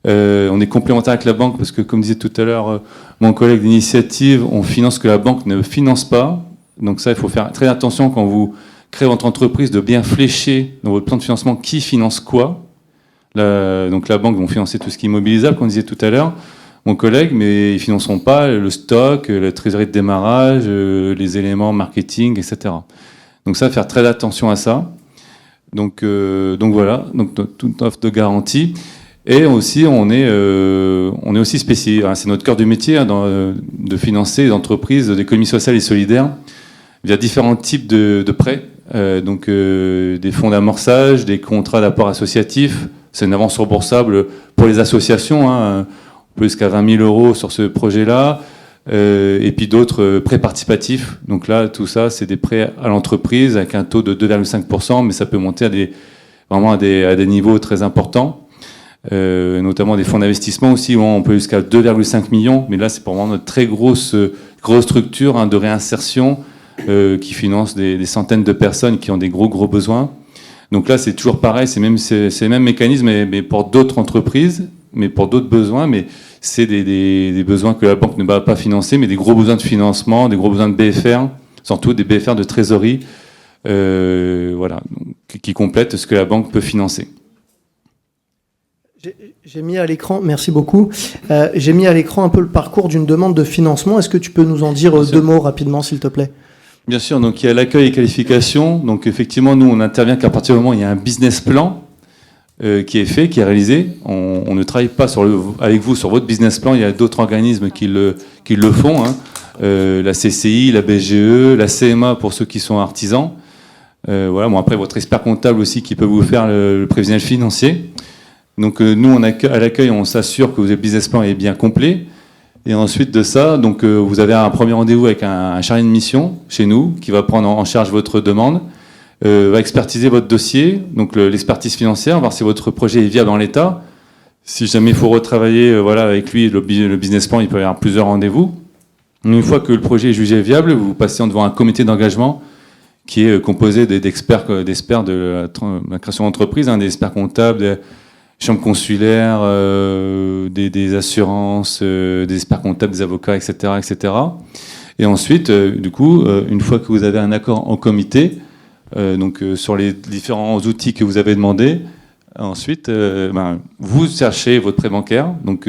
On est complémentaire avec la banque parce que, comme disait tout à l'heure mon collègue d'initiative, on finance ce que la banque ne finance pas. Donc ça, il faut faire très attention quand vous créez votre entreprise de bien flécher dans votre plan de financement qui finance quoi. Donc la banque vont financer tout ce qui est immobilisable, comme on disait tout à l'heure, mon collègue, mais ils ne financeront pas le stock, la trésorerie de démarrage, les éléments marketing, etc. Donc ça, faire très attention à ça. Donc voilà, donc toute offre de garantie. Et aussi, on est aussi spécialisé. C'est notre cœur du métier de financer les entreprises d'économie sociale et solidaire via différents types de prêts. Donc des fonds d'amorçage, des contrats d'apport associatif. C'est une avance remboursable pour les associations, plus jusqu'à 20 000 euros sur ce projet-là. Et puis d'autres prêts participatifs. Donc là, tout ça, c'est des prêts à l'entreprise avec un taux de 2,5%, mais ça peut monter à des niveaux très importants. Notamment des fonds d'investissement aussi, où on peut jusqu'à 2,5 millions, mais là c'est pour vraiment notre très grosse structure de réinsertion qui finance des centaines de personnes qui ont des gros besoins. Donc là c'est toujours pareil, c'est le même mécanisme, mais pour d'autres entreprises, mais pour d'autres besoins, mais c'est des besoins que la banque ne va pas financer, mais des gros besoins de financement, des gros besoins de BFR, surtout des BFR de trésorerie, voilà, qui complètent ce que la banque peut financer.
J'ai mis à l'écran, merci beaucoup, j'ai mis à l'écran un peu le parcours d'une demande de financement. Est-ce que tu peux nous en dire deux mots rapidement, s'il te plaît ?
Bien sûr, donc il y a l'accueil et qualification. Donc effectivement, nous, on intervient qu'à partir du moment où il y a un business plan qui est fait, qui est réalisé. On ne travaille pas avec vous sur votre business plan, il y a d'autres organismes qui le font, la CCI, la BGE, la CMA pour ceux qui sont artisans. Voilà. Bon, après, votre expert comptable aussi qui peut vous faire le prévisionnel financier. Donc nous, à l'accueil, on s'assure que votre business plan est bien complet. Et ensuite de ça, donc vous avez un premier rendez-vous avec un chargé de mission chez nous qui va prendre en charge votre demande, va expertiser votre dossier, donc l'expertise financière, voir si votre projet est viable dans l'état. Si jamais il faut retravailler avec lui le business plan, il peut y avoir plusieurs rendez-vous. Une fois que le projet est jugé viable, vous passez devant un comité d'engagement qui est composé d'experts de la création d'entreprise, des experts comptables, des chambres consulaires, des assurances, des experts comptables, des avocats, etc., etc. Et ensuite, une fois que vous avez un accord en comité, sur les différents outils que vous avez demandés, ensuite, vous cherchez votre prêt bancaire. Donc,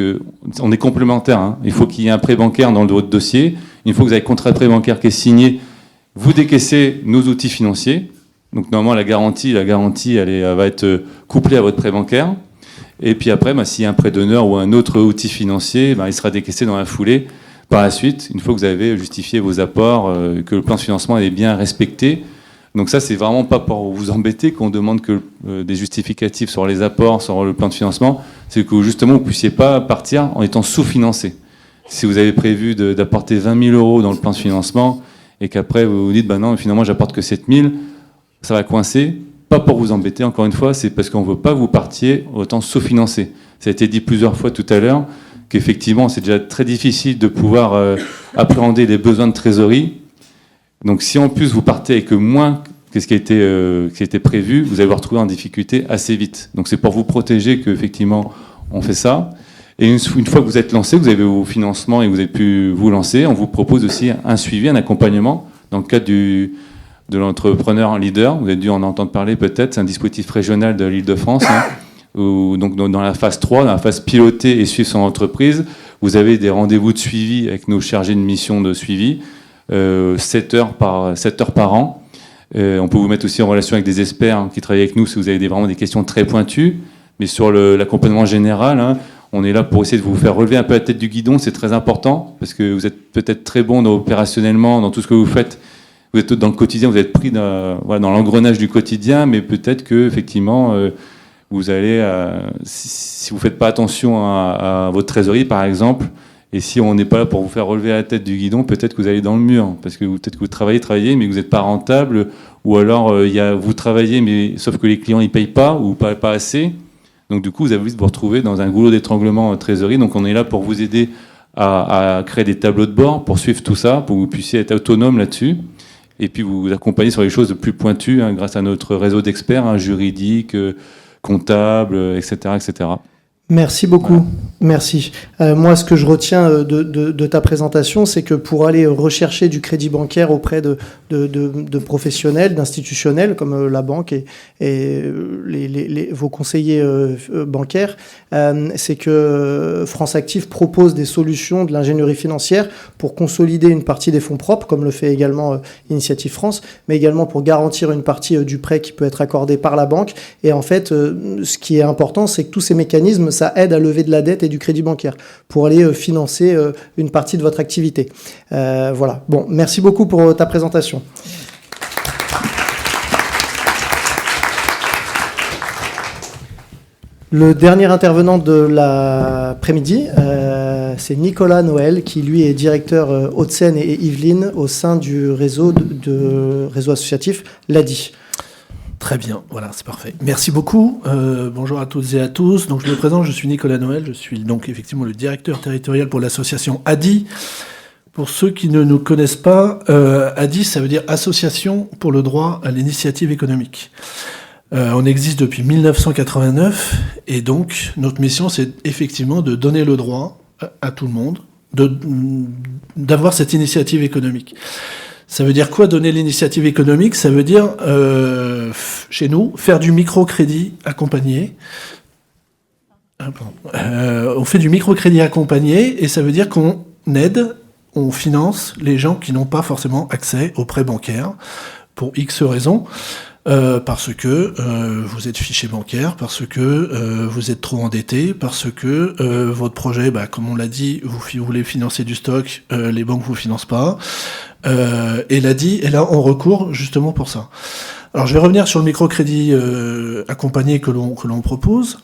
on est complémentaires. Hein. Il faut qu'il y ait un prêt bancaire dans votre dossier. Une fois que vous avez le contrat de prêt bancaire qui est signé, vous décaissez nos outils financiers. Donc, normalement, la garantie, elle va être couplée à votre prêt bancaire. Et puis après, s'il y a un prêt d'honneur ou un autre outil financier, il sera décaissé dans la foulée. Par la suite, une fois que vous avez justifié vos apports, que le plan de financement est bien respecté. Donc ça, c'est vraiment pas pour vous embêter qu'on demande que des justificatifs sur les apports, sur le plan de financement. C'est que justement, vous ne puissiez pas partir en étant sous-financé. Si vous avez prévu d'apporter 20 000 euros dans le plan de financement et qu'après vous vous dites, non, finalement, j'apporte que 7 000, ça va coincer. Pas pour vous embêter, encore une fois, c'est parce qu'on ne veut pas que vous partiez autant sous-financé. Ça a été dit plusieurs fois tout à l'heure, qu'effectivement, c'est déjà très difficile de pouvoir appréhender les besoins de trésorerie. Donc, si en plus vous partez avec moins que ce qui a été prévu, vous allez vous retrouver en difficulté assez vite. Donc, c'est pour vous protéger qu'effectivement, on fait ça. Et une fois que vous êtes lancé, vous avez vos financements et que vous avez pu vous lancer, on vous propose aussi un suivi, un accompagnement dans le cadre de l'entrepreneur leader. Vous avez dû en entendre parler peut-être. C'est un dispositif régional de l'Île-de-France. Où, donc, dans la phase 3, dans la phase piloter et suivre son entreprise, vous avez des rendez-vous de suivi avec nos chargés de mission de suivi, 7 heures par an. On peut vous mettre aussi en relation avec des experts qui travaillent avec nous si vous avez vraiment des questions très pointues. Mais sur l'accompagnement général, on est là pour essayer de vous faire relever un peu la tête du guidon. C'est très important parce que vous êtes peut-être très bon opérationnellement dans tout ce que vous faites. Vous êtes dans le quotidien, vous êtes pris dans l'engrenage du quotidien, mais peut-être que effectivement, vous allez, si vous ne faites pas attention à votre trésorerie, par exemple, et si on n'est pas là pour vous faire relever la tête du guidon, peut-être que vous allez dans le mur, parce que peut-être que vous travaillez, mais que vous n'êtes pas rentable, ou alors vous travaillez, mais sauf que les clients ils payent pas ou pas assez. Donc du coup, vous avez vite vous retrouver dans un goulot d'étranglement trésorerie. Donc on est là pour vous aider à créer des tableaux de bord pour suivre tout ça, pour que vous puissiez être autonome là-dessus. Et puis vous accompagner sur les choses plus pointues grâce à notre réseau d'experts juridiques, comptables, etc., etc.
Merci beaucoup. Voilà. Merci. Moi, ce que je retiens de ta présentation, c'est que pour aller rechercher du crédit bancaire auprès de professionnels, d'institutionnels comme la banque et vos conseillers bancaires, c'est que France Active propose des solutions de l'ingénierie financière pour consolider une partie des fonds propres, comme le fait également Initiative France, mais également pour garantir une partie du prêt qui peut être accordé par la banque. Et en fait, ce qui est important, c'est que tous ces mécanismes, ça aide à lever de la dette et du crédit bancaire pour aller financer une partie de votre activité. Voilà. Bon, merci beaucoup pour ta présentation. Le dernier intervenant de l'après-midi, c'est Nicolas Noël, qui lui est directeur Hauts-de-Seine et Yvelines au sein du réseau associatif l'ADI.
Très bien, voilà, c'est parfait. Merci beaucoup. Bonjour à toutes et à tous. Donc, je me présente, je suis Nicolas Noël. Je suis donc effectivement le directeur territorial pour l'association ADI. Pour ceux qui ne nous connaissent pas, ADI, ça veut dire Association pour le droit à l'initiative économique. On existe depuis 1989 et donc notre mission, c'est effectivement de donner le droit à tout le monde d'avoir cette initiative économique. Ça veut dire quoi, donner l'initiative économique ? Ça veut dire, chez nous, faire du microcrédit accompagné. On fait du microcrédit accompagné et ça veut dire qu'on aide, on finance les gens qui n'ont pas forcément accès aux prêts bancaires pour X raisons. Parce que vous êtes fiché bancaire, parce que vous êtes trop endetté, parce que votre projet, comme on l'a dit, vous voulez financer du stock, les banques vous financent pas. Et l'ADI est là en recours justement pour ça. Alors je vais revenir sur le microcrédit accompagné que l'on propose.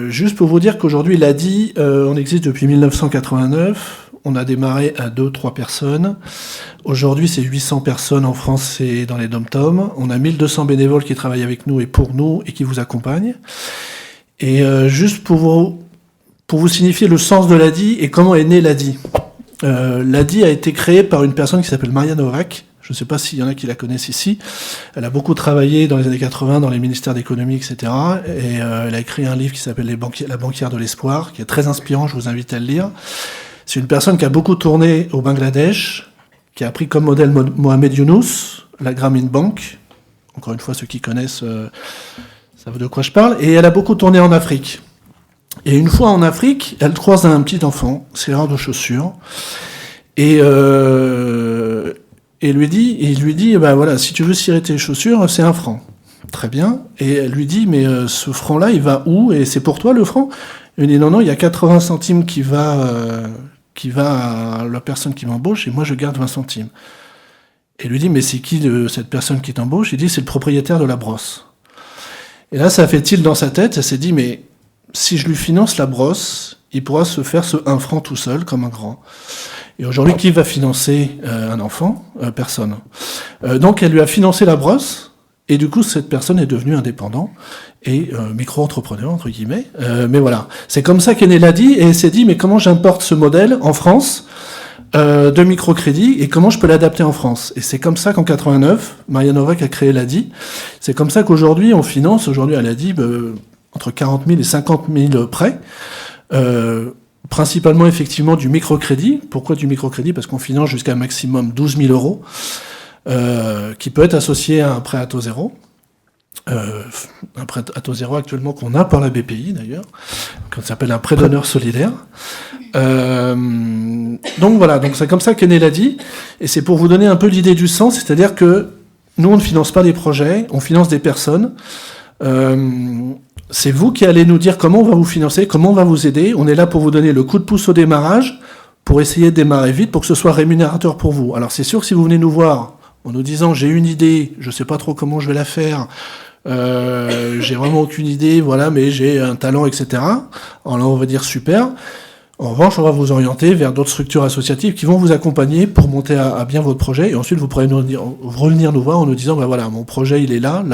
Juste pour vous dire qu'aujourd'hui l'ADI, on existe depuis 1989. On a démarré à 2-3 personnes. Aujourd'hui, c'est 800 personnes en France et dans les dom-toms. On a 1200 bénévoles qui travaillent avec nous et pour nous et qui vous accompagnent. Et juste pour vous signifier le sens de l'ADI et comment est né l'ADI. L'ADI a été créée par une personne qui s'appelle Maria Novak. Je ne sais pas s'il y en a qui la connaissent ici. Elle a beaucoup travaillé dans les années 80 dans les ministères d'économie, etc. Et elle a écrit un livre qui s'appelle La banquière de l'espoir, qui est très inspirant, je vous invite à le lire. C'est une personne qui a beaucoup tourné au Bangladesh, qui a pris comme modèle Mohamed Younous, la Grameen Bank. Encore une fois, ceux qui connaissent savent de quoi je parle. Et elle a beaucoup tourné en Afrique. Et une fois en Afrique, elle croise un petit enfant, serreur de chaussures, et il lui dit, bah voilà, si tu veux cirer tes chaussures, c'est 1 franc. Très bien. Et elle lui dit, mais ce franc-là, il va où? Et c'est pour toi le franc? Il dit, non, il y a 80 centimes qui va à la personne qui m'embauche, et moi je garde 20 centimes. Et il lui dit, mais c'est qui cette personne qui t'embauche? Il dit, c'est le propriétaire de la brosse. Et là, ça a fait tilt dans sa tête, elle s'est dit, mais si je lui finance la brosse, il pourra se faire ce 1 franc tout seul, comme un grand. Et aujourd'hui, qui va financer un enfant? Personne. Donc, elle lui a financé la brosse, et du coup, cette personne est devenue indépendante et micro-entrepreneur, entre guillemets. Mais voilà, c'est comme ça qu'est née l'ADI, et elle s'est dit, mais comment j'importe ce modèle en France de microcrédit, et comment je peux l'adapter en France? Et c'est comme ça qu'en 89, Maria Novak a créé l'ADI. C'est comme ça qu'aujourd'hui, on finance, à l'ADI, entre 40 000 et 50 000 prêts, principalement effectivement du microcrédit. Pourquoi du microcrédit? Parce qu'on finance jusqu'à un maximum 12 000 euros, qui peut être associé à un prêt à taux zéro. Un prêt à taux zéro actuellement qu'on a par la BPI d'ailleurs, qui s'appelle un prêt d'honneur solidaire. Donc voilà, donc c'est comme ça qu'est né l'ADI, et c'est pour vous donner un peu l'idée du sens, c'est-à-dire que nous on ne finance pas des projets, on finance des personnes. C'est vous qui allez nous dire comment on va vous financer, comment on va vous aider. On est là pour vous donner le coup de pouce au démarrage, pour essayer de démarrer vite, pour que ce soit rémunérateur pour vous. Alors c'est sûr que si vous venez nous voir en nous disant j'ai une idée, je sais pas trop comment je vais la faire, j'ai vraiment aucune idée, voilà, mais j'ai un talent, etc. Alors là on va dire super. En revanche, on va vous orienter vers d'autres structures associatives qui vont vous accompagner pour monter à bien votre projet, et ensuite vous pourrez revenir nous voir en nous disant, ben voilà, mon projet il est là,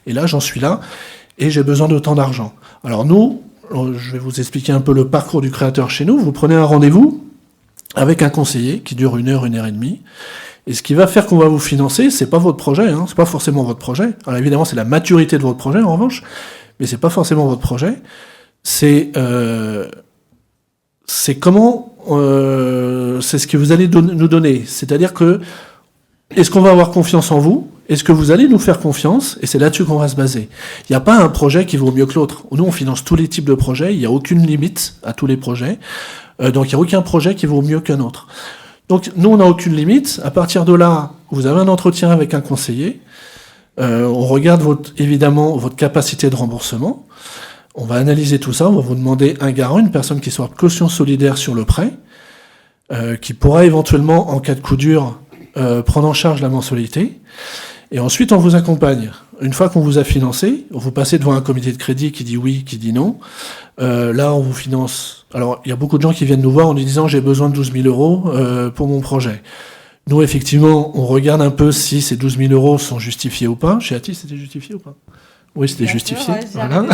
et là j'en suis là, et j'ai besoin de tant d'argent. Alors nous, je vais vous expliquer un peu le parcours du créateur chez nous. Vous prenez un rendez-vous avec un conseiller qui dure 1 heure et demie, et ce qui va faire qu'on va vous financer, c'est pas votre projet, c'est pas forcément votre projet. Alors évidemment, c'est la maturité de votre projet en revanche, mais c'est pas forcément votre projet. C'est comment, c'est ce que vous allez nous donner. C'est-à-dire que, est-ce qu'on va avoir confiance en vous? Est-ce que vous allez nous faire confiance? Et c'est là-dessus qu'on va se baser. Il n'y a pas un projet qui vaut mieux que l'autre. Nous, on finance tous les types de projets. Il n'y a aucune limite à tous les projets. Donc, il n'y a aucun projet qui vaut mieux qu'un autre. Donc, nous, on n'a aucune limite. À partir de là, vous avez un entretien avec un conseiller. On regarde évidemment votre capacité de remboursement. On va analyser tout ça, on va vous demander un garant, une personne qui soit caution solidaire sur le prêt, qui pourra éventuellement, en cas de coup dur, prendre en charge la mensualité. Et ensuite, on vous accompagne. Une fois qu'on vous a financé, vous passez devant un comité de crédit qui dit oui, qui dit non. Là, on vous finance. Alors, il y a beaucoup de gens qui viennent nous voir en nous disant « j'ai besoin de 12 000 euros pour mon projet ». Nous, effectivement, on regarde un peu si ces 12 000 euros sont justifiés ou pas. Chez Atis, c'était justifié ou pas? Oui, c'était justifié. Voilà.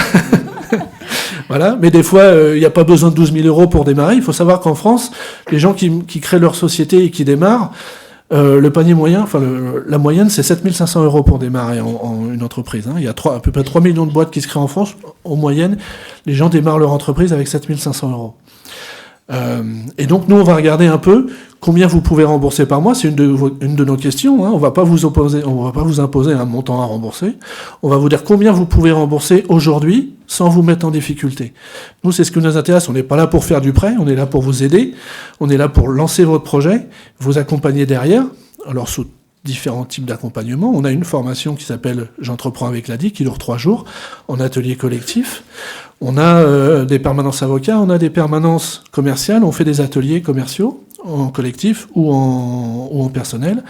Voilà. Mais des fois, il n'y a pas besoin de 12 000 euros pour démarrer. Il faut savoir qu'en France, les gens qui créent leur société et qui démarrent, le panier moyen, la moyenne, c'est 7 500 euros pour démarrer en une entreprise. Il y a à peu près 3 millions de boîtes qui se créent en France. En moyenne, les gens démarrent leur entreprise avec 7 500 euros. Et donc, nous, on va regarder un peu combien vous pouvez rembourser par mois. C'est une de nos questions. On va pas vous imposer un montant à rembourser. On va vous dire combien vous pouvez rembourser aujourd'hui sans vous mettre en difficulté. Nous, c'est ce qui nous intéresse. On n'est pas là pour faire du prêt. On est là pour vous aider. On est là pour lancer votre projet, vous accompagner derrière. Alors, sous différents types d'accompagnement. On a une formation qui s'appelle « J'entreprends avec l'ADI » qui dure 3 jours en atelier collectif. On a des permanences avocats, on a des permanences commerciales, on fait des ateliers commerciaux en collectif ou en personnel.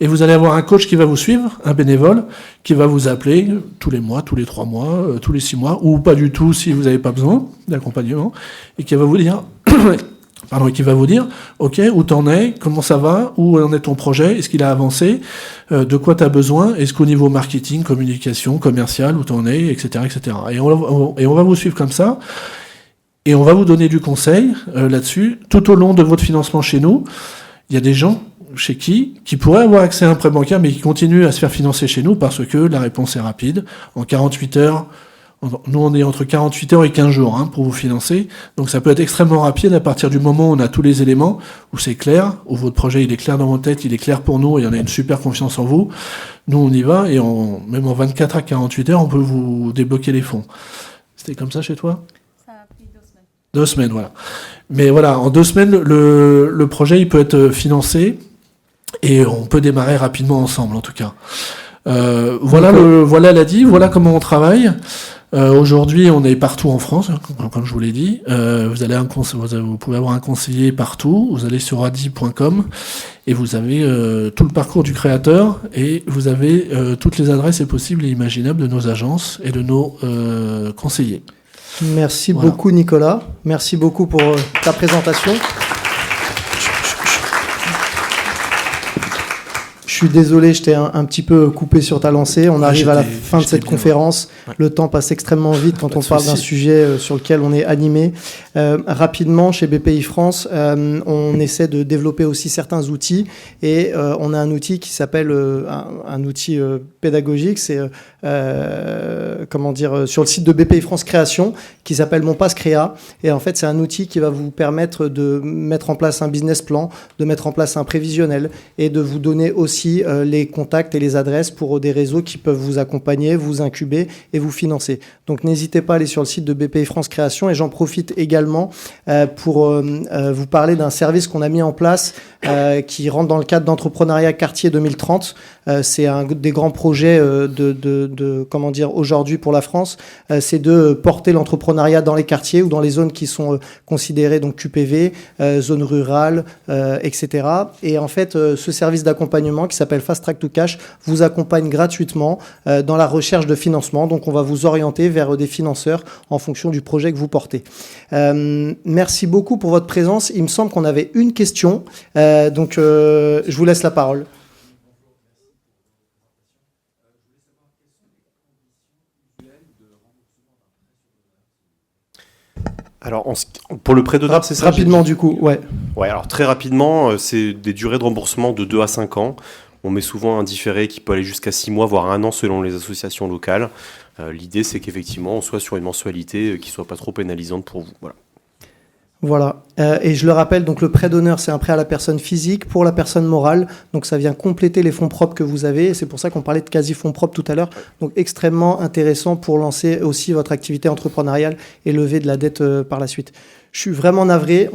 Et vous allez avoir un coach qui va vous suivre, un bénévole, qui va vous appeler tous les mois, tous les 3 mois, tous les 6 mois, ou pas du tout si vous n'avez pas besoin d'accompagnement, et qui va vous dire... qui va vous dire, ok, où t'en es, comment ça va, où en est ton projet, est-ce qu'il a avancé, de quoi t'as besoin, est-ce qu'au niveau marketing, communication, commercial, où t'en es, etc., etc. Et on va vous suivre comme ça, et on va vous donner du conseil là-dessus. Tout au long de votre financement chez nous, il y a des gens chez qui pourraient avoir accès à un prêt bancaire, mais qui continuent à se faire financer chez nous parce que la réponse est rapide. En 48 heures, Nous, on est entre 48 heures et 15 jours pour vous financer. Donc, ça peut être extrêmement rapide à partir du moment où on a tous les éléments, où c'est clair, où votre projet, il est clair dans votre tête, il est clair pour nous, et on a une super confiance en vous. Nous, on y va, et même en 24 à 48 heures, on peut vous débloquer les fonds. C'était comme ça chez toi?
Ça a pris 2 semaines.
2 semaines, voilà. Mais voilà, en 2 semaines, le projet, il peut être financé, et on peut démarrer rapidement ensemble, en tout cas. Voilà l'a dit, voilà comment on travaille. Aujourd'hui, on est partout en France, comme je vous l'ai dit. Vous pouvez avoir un conseiller partout. Vous allez sur adi.com et vous avez tout le parcours du créateur et vous avez toutes les adresses possibles et imaginables de nos agences et de nos conseillers.
Merci beaucoup, Nicolas. Merci beaucoup pour ta présentation. Je suis désolé, je t'ai un petit peu coupé sur ta lancée. On arrive à la fin de cette conférence. Ouais. Le temps passe extrêmement vite quand on parle d'un sujet sur lequel on est animé. Rapidement, chez BPI France, on essaie de développer aussi certains outils. Et on a un outil qui s'appelle un outil pédagogique. C'est sur le site de BPI France Création, qui s'appelle Mon Passe Créa. Et en fait, c'est un outil qui va vous permettre de mettre en place un business plan, de mettre en place un prévisionnel et de vous donner aussi les contacts et les adresses pour des réseaux qui peuvent vous accompagner, vous incuber et vous financer. Donc n'hésitez pas à aller sur le site de BPI France Création et j'en profite également pour vous parler d'un service qu'on a mis en place qui rentre dans le cadre d'Entrepreneuriat Quartier 2030. C'est un des grands projets aujourd'hui pour la France. C'est de porter l'entrepreneuriat dans les quartiers ou dans les zones qui sont considérées donc QPV, zones rurales, etc. Et en fait, ce service d'accompagnement qui s'appelle Fast Track to Cash vous accompagne gratuitement dans la recherche de financement. Donc, on va vous orienter vers des financeurs en fonction du projet que vous portez. Merci beaucoup pour votre présence. Il me semble qu'on avait une question. Je vous laisse la parole.
Alors, pour le prêt d'honneur, c'est ça?
Rapidement, du coup, ouais.
Ouais, alors très rapidement, c'est des durées de remboursement de 2 à 5 ans. On met souvent un différé qui peut aller jusqu'à 6 mois, voire 1 an selon les associations locales. L'idée, c'est qu'effectivement, on soit sur une mensualité qui ne soit pas trop pénalisante pour vous.
Voilà. Et je le rappelle, donc le prêt d'honneur, c'est un prêt à la personne physique pour la personne morale. Donc ça vient compléter les fonds propres que vous avez. Et c'est pour ça qu'on parlait de quasi-fonds propres tout à l'heure. Donc extrêmement intéressant pour lancer aussi votre activité entrepreneuriale et lever de la dette par la suite. Je suis vraiment navré.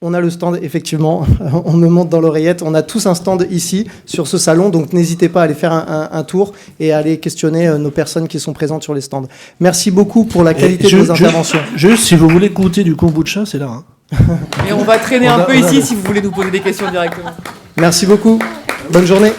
On a le stand, effectivement, on me monte dans l'oreillette. On a tous un stand ici, sur ce salon, donc n'hésitez pas à aller faire un tour et à aller questionner nos personnes qui sont présentes sur les stands. Merci beaucoup pour la qualité de vos interventions.
Juste, si vous voulez goûter du kombucha, c'est là.
Et on va traîner un peu ici si vous voulez nous poser des questions directement.
Merci beaucoup. Bonne journée.